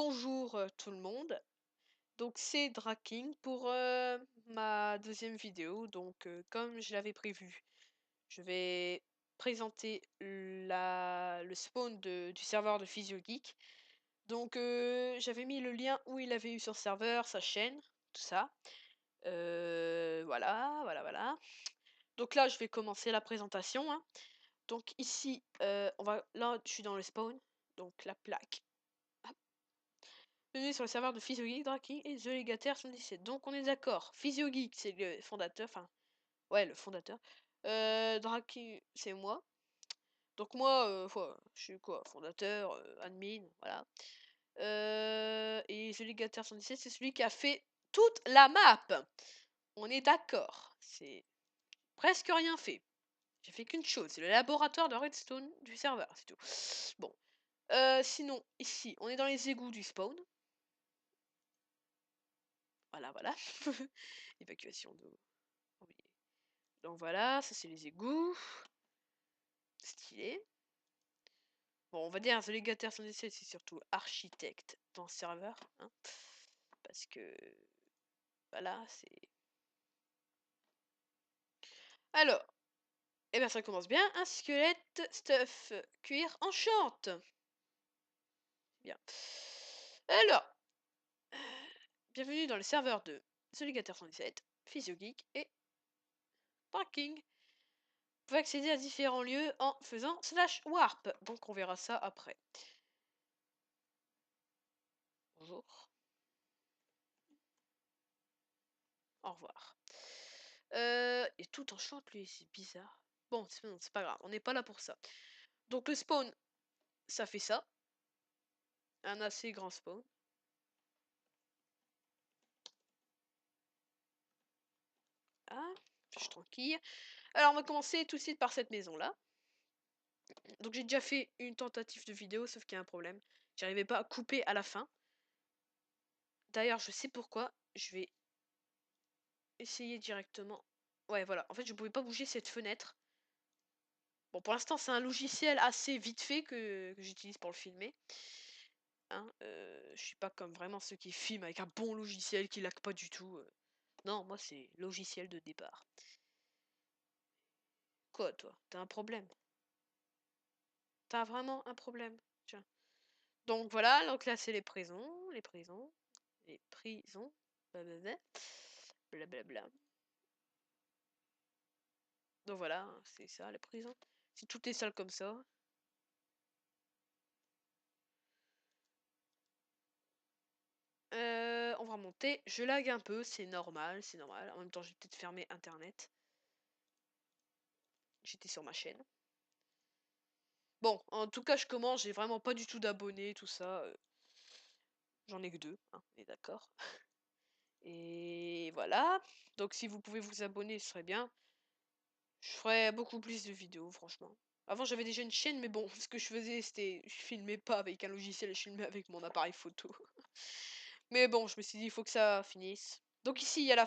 bonjour tout le monde. Donc c'est Draking pour ma deuxième vidéo. Donc comme je l'avais prévu, je vais présenter le spawn du serveur de PhysioGeek. Donc j'avais mis le lien où il avait eu son serveur, sa chaîne, tout ça. Voilà. Donc là je vais commencer la présentation, hein. Donc ici, là je suis dans le spawn, donc la plaque. Bienvenue sur le serveur de PhysioGeek, Draking et The Legater 77. Donc on est d'accord. PhysioGeek, c'est le fondateur. Enfin, ouais, le fondateur. Draking, c'est moi. Donc moi, je suis quoi? Fondateur, admin, voilà. Et The Legater 77, c'est celui qui a fait toute la map. On est d'accord. C'est presque rien fait. J'ai fait qu'une chose, c'est le laboratoire de redstone du serveur, c'est tout. Bon. Sinon, ici, on est dans les égouts du spawn. Voilà. Évacuation d'eau. Oui. Donc voilà, ça c'est les égouts. Stylé. Bon, on va dire The Legater 117, c'est surtout architecte dans le serveur. Hein, parce que voilà, c'est. Alors, eh ben ça commence bien. Un squelette, stuff, cuir, enchante. Bien. Alors, bienvenue dans le serveur de The Legater 117, PhysioGeek et Parking. Vous pouvez accéder à différents lieux en faisant /warp. Donc on verra ça après. Bonjour. Au revoir. Et tout enchante lui, c'est bizarre. Bon, c'est pas grave, on n'est pas là pour ça. Donc le spawn, ça fait ça. Un assez grand spawn. Ah, je suis tranquille. Alors on va commencer tout de suite par cette maison-là. Donc j'ai déjà fait une tentative de vidéo, sauf qu'il y a un problème. J'arrivais pas à couper à la fin. D'ailleurs, je sais pourquoi. Je vais essayer directement. Ouais, voilà. En fait, je pouvais pas bouger cette fenêtre. Bon, pour l'instant, c'est un logiciel assez vite fait que j'utilise pour le filmer. Hein, je suis pas comme vraiment ceux qui filment avec un bon logiciel qui lag pas du tout. Non, moi c'est logiciel de départ. Quoi, toi? T'as un problème? T'as vraiment un problème? Tiens. Donc voilà, donc là c'est les prisons, blablabla. Blablabla. Donc voilà, hein, c'est ça, les prisons. Si tout est sale comme ça. On va remonter. Je lag un peu, c'est normal, c'est normal. En même temps, j'ai peut-être fermé internet. J'étais sur ma chaîne. Bon, en tout cas, je commence, j'ai vraiment pas du tout d'abonnés, tout ça. J'en ai que 2, hein, on est d'accord. Et voilà. Donc si vous pouvez vous abonner, ce serait bien. Je ferais beaucoup plus de vidéos, franchement. Avant, j'avais déjà une chaîne, mais bon, ce que je faisais, c'était... Je filmais pas avec un logiciel, je filmais avec mon appareil photo. Mais bon, je me suis dit, il faut que ça finisse. Donc ici, il y a la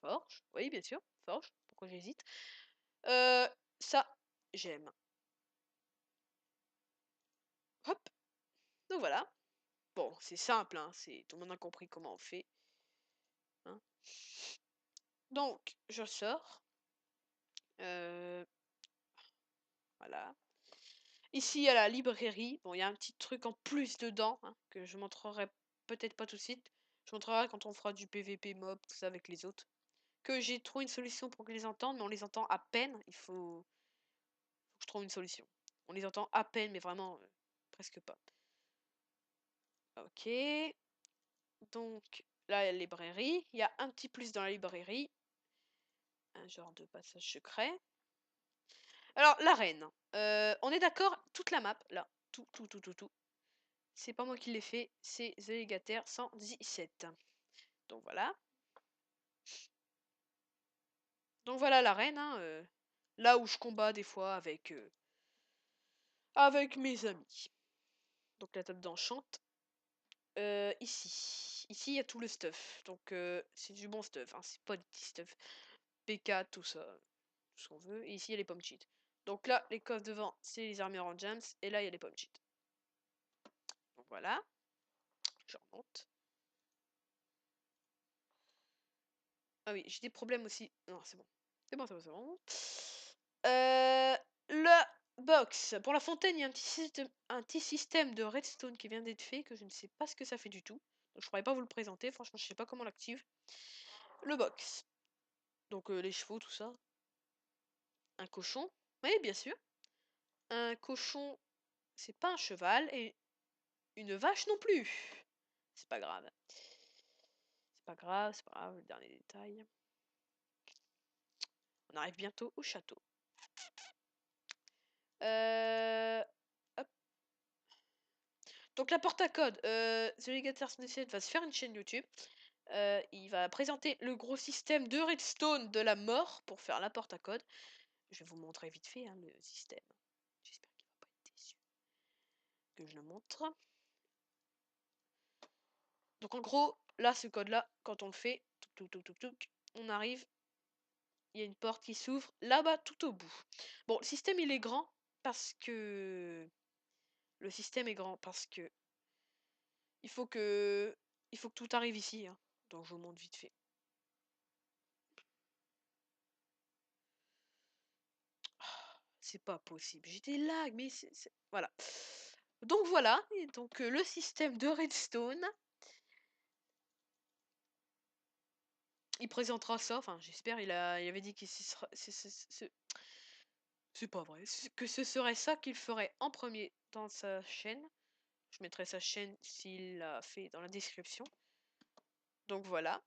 forge. Oui, bien sûr, forge. Pourquoi j'hésite? Ça, j'aime. Hop. Donc voilà. Bon, c'est simple, hein. Tout le monde a compris comment on fait. Hein. Donc, je sors. Voilà. Ici, il y a la librairie. Bon, il y a un petit truc en plus dedans, hein, que je montrerai peut-être pas tout de suite. Je montrerai quand on fera du PVP mob, tout ça avec les autres. Que j'ai trouvé une solution pour qu'ils les entendent, mais on les entend à peine. Faut que je trouve une solution. On les entend à peine, mais vraiment presque pas. Ok. Donc, là, il y a la librairie. Il y a un petit plus dans la librairie. Un genre de passage secret. Alors, l'arène. On est d'accord, toute la map, là. Tout. C'est pas moi qui l'ai fait, c'est The Legater 117. Donc voilà. Donc voilà l'arène, hein, là où je combats des fois avec mes amis. Donc la table d'enchante. Ici il y a tout le stuff. Donc c'est du bon stuff, hein, c'est pas du petit stuff. PK, tout ça, tout ce qu'on veut. Et ici il y a les pommes cheats. Donc là, les coffres devant, c'est les armures en gems. Et là, il y a les pommes cheats. Voilà, je remonte. Ah oui, j'ai des problèmes aussi. Non, c'est bon. C'est bon, c'est bon, c'est bon. La box. Pour la fontaine, il y a un petit système de redstone qui vient d'être fait, que je ne sais pas ce que ça fait du tout. Donc je pourrais pas vous le présenter, franchement, je sais pas comment on l'active. Le box. Donc les chevaux, tout ça. Un cochon. Oui, bien sûr. Un cochon, c'est pas un cheval. Et une vache non plus. C'est pas grave. C'est pas grave, c'est pas grave, le dernier détail. On arrive bientôt au château. Hop. Donc la porte à code, The Legator Snowset va se faire une chaîne YouTube. Il va présenter le gros système de redstone de la mort pour faire la porte à code. Je vais vous montrer vite fait hein, le système. J'espère qu'il va pas être déçu. Que je le montre. Donc en gros, là, ce code-là, quand on le fait, on arrive. Il y a une porte qui s'ouvre là-bas tout au bout. Bon, le système il est grand parce que le système est grand parce que il faut que tout arrive ici. Hein. Donc je vous montre vite fait. C'est pas possible. J'ai des lags, mais voilà. Donc voilà, et donc le système de redstone, il présentera ça. Enfin, j'espère. Il avait dit que c'est pas vrai. Que ce serait ça qu'il ferait en premier dans sa chaîne. Je mettrai sa chaîne s'il l'a fait dans la description. Donc voilà.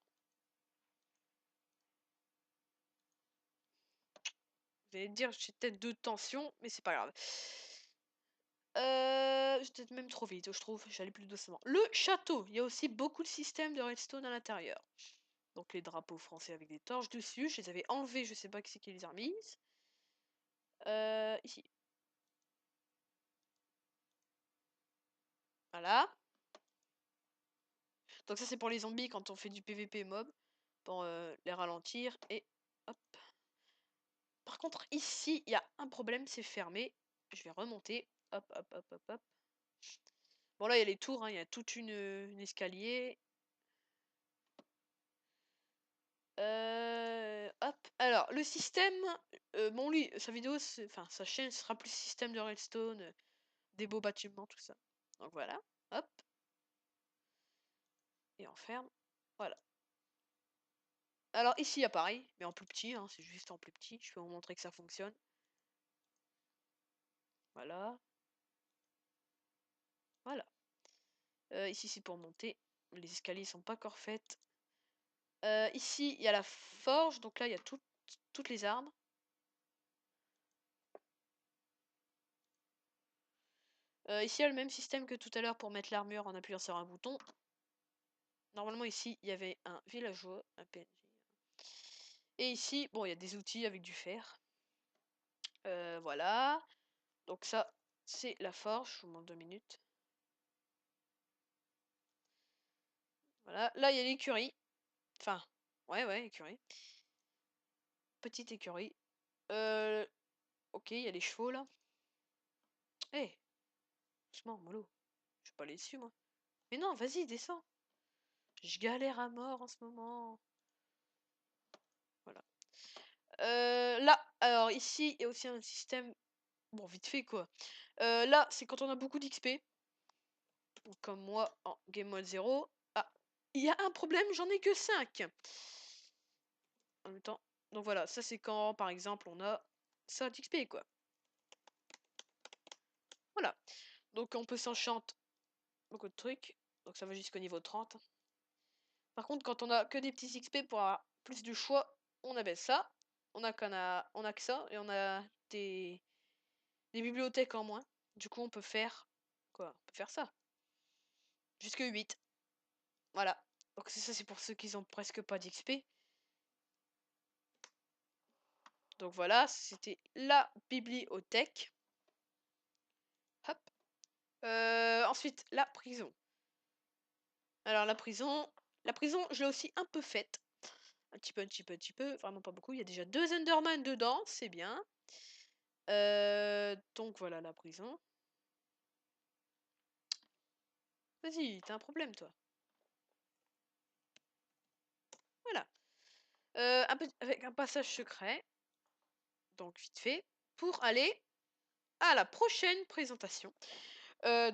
Vous allez me dire, j'ai peut-être de tension, mais c'est pas grave. J'ai peut-être même trop vite, je trouve. J'allais plus doucement. Le château. Il y a aussi beaucoup de systèmes de redstone à l'intérieur. Donc les drapeaux français avec des torches dessus. Je les avais enlevés, je sais pas qui c'est qui les a remises. Ici. Voilà. Donc ça c'est pour les zombies quand on fait du PVP mob. Pour les ralentir. Et hop. Par contre ici, il y a un problème, c'est fermé. Je vais remonter. Hop, hop, hop, hop, hop. Bon là il y a les tours, hein. Il y a toute une escalier. Hop. Alors, le système, bon lui, sa vidéo, enfin sa chaîne sera plus système de redstone, des beaux bâtiments, tout ça. Donc voilà, hop. Et on ferme. Voilà. Alors ici, il y a pareil, mais en plus petit, hein, c'est juste en plus petit. Je vais vous montrer que ça fonctionne. Voilà. Voilà. Ici, c'est pour monter. Les escaliers sont pas encore faites. Ici, il y a la forge, donc là, il y a toutes les armes. Ici, il y a le même système que tout à l'heure pour mettre l'armure en appuyant sur un bouton. Normalement, ici, il y avait un villageois, un PNJ. Et ici, bon, il y a des outils avec du fer. Voilà. Donc ça, c'est la forge. Je vous montre 2 minutes. Voilà. Là, il y a l'écurie. Enfin, ouais, écurie. Petite écurie. Ok, il y a les chevaux, là. Hé, doucement, mollo. Je vais pas aller dessus, moi. Mais non, vas-y, descends. Je galère à mort en ce moment. Voilà. Là, alors ici, il y a aussi un système. Bon, vite fait, quoi. Là, c'est quand on a beaucoup d'XP. Comme moi en Game Mode 0. Ah, il y a un problème, j'en ai que 5. En même temps. Donc voilà, ça c'est quand par exemple on a 5 XP quoi. Voilà. Donc on peut s'enchante beaucoup de trucs. Donc ça va jusqu'au niveau 30. Par contre, quand on a que des petits XP pour avoir plus de choix, on abaisse ça. On a que ça et on a des bibliothèques en moins. Du coup, on peut faire quoi? On peut faire ça. Jusque 8. Voilà. Donc ça c'est pour ceux qui ont presque pas d'XP. Donc voilà, c'était la bibliothèque. Hop. Ensuite, la prison. Alors la prison, je l'ai aussi un peu faite. Un petit peu, vraiment pas beaucoup. Il y a déjà 2 Enderman dedans, c'est bien. Donc voilà la prison. Vas-y, t'as un problème, toi. Voilà. Avec un passage secret. Donc, vite fait. Pour aller à la prochaine présentation.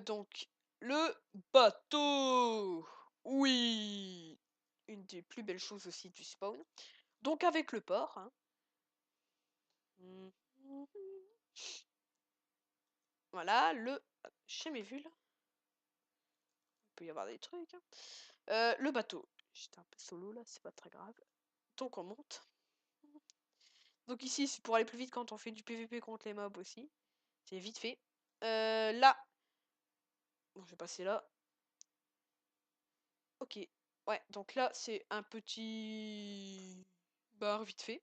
Donc, le bateau. Oui. Une des plus belles choses aussi du spawn. Donc, avec le port. Hein. Voilà, le... J'ai jamais vu, là. Il peut y avoir des trucs. Hein. Le bateau. J'étais un peu solo, là. C'est pas très grave. Donc, on monte. Donc ici, c'est pour aller plus vite quand on fait du PVP contre les mobs aussi. C'est vite fait. Là. Bon, je vais passer là. Ok. Ouais, donc là, c'est un petit bar vite fait.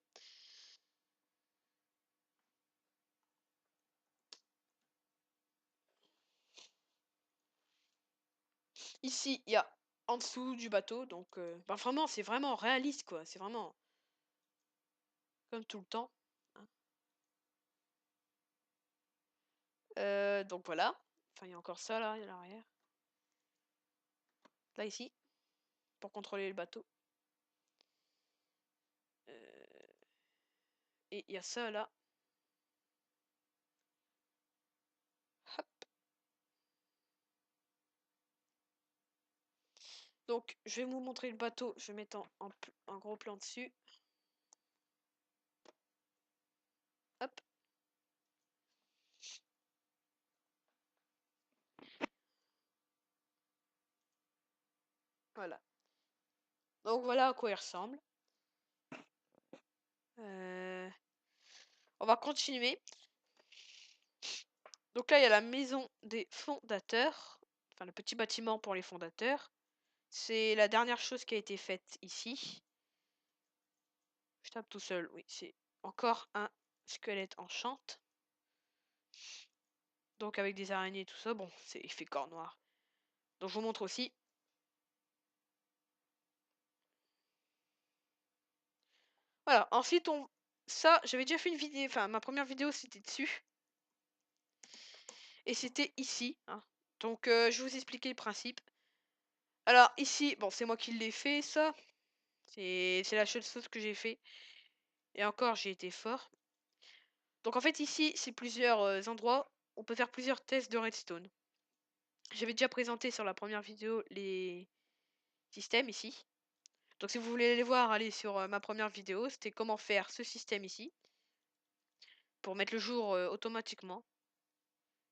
Ici, il y a en dessous du bateau. Donc, ben vraiment, c'est vraiment réaliste, quoi. C'est vraiment comme tout le temps. Hein. Donc voilà. Enfin, il y a encore ça, là, à l'arrière. Là, ici. Pour contrôler le bateau. Et il y a ça, là. Hop. Donc, je vais vous montrer le bateau. Je vais mettre en gros plan dessus. Hop. Voilà. Donc voilà à quoi il ressemble. On va continuer. Donc là, il y a la maison des fondateurs. Enfin, le petit bâtiment pour les fondateurs. C'est la dernière chose qui a été faite ici. Je tape tout seul, oui. C'est encore un squelette en chante. Donc avec des araignées et tout ça. Bon, c'est effet corps noir. Donc je vous montre aussi. Voilà. Ensuite, ça, j'avais déjà fait une vidéo. Enfin, ma première vidéo, c'était dessus. Et c'était ici. Hein. Donc, je vais vous expliquer le principe. Alors, ici, bon, c'est moi qui l'ai fait, ça. C'est la seule chose que j'ai fait. Et encore, j'ai été fort. Donc, en fait, ici, c'est plusieurs endroits. On peut faire plusieurs tests de redstone. J'avais déjà présenté sur la première vidéo les systèmes ici. Donc, si vous voulez les voir, allez sur ma première vidéo. C'était comment faire ce système ici. Pour mettre le jour automatiquement.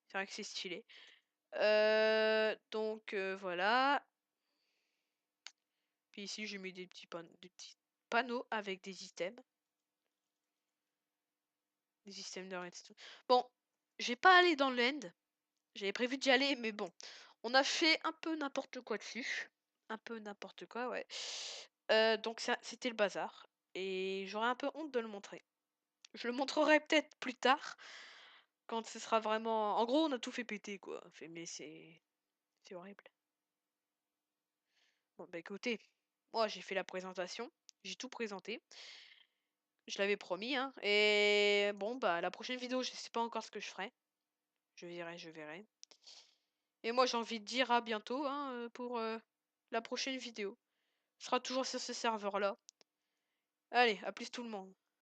C'est vrai que c'est stylé. Donc, voilà. Puis ici, j'ai mis des petits panneaux avec des items. Des systèmes de redstone. Bon, je vais pas aller dans l'end. J'avais prévu d'y aller, mais bon. On a fait un peu n'importe quoi dessus. Un peu n'importe quoi, ouais. Donc ça, c'était le bazar. Et j'aurais un peu honte de le montrer. Je le montrerai peut-être plus tard. Quand ce sera vraiment... En gros, on a tout fait péter, quoi. Mais c'est horrible. Bon, bah écoutez. Moi, j'ai fait la présentation. J'ai tout présenté. Je l'avais promis, hein. Et bon, bah la prochaine vidéo, je sais pas encore ce que je ferai. Je verrai, je verrai. Et moi, j'ai envie de dire à bientôt hein, pour la prochaine vidéo. Ce sera toujours sur ce serveur-là. Allez, à plus tout le monde.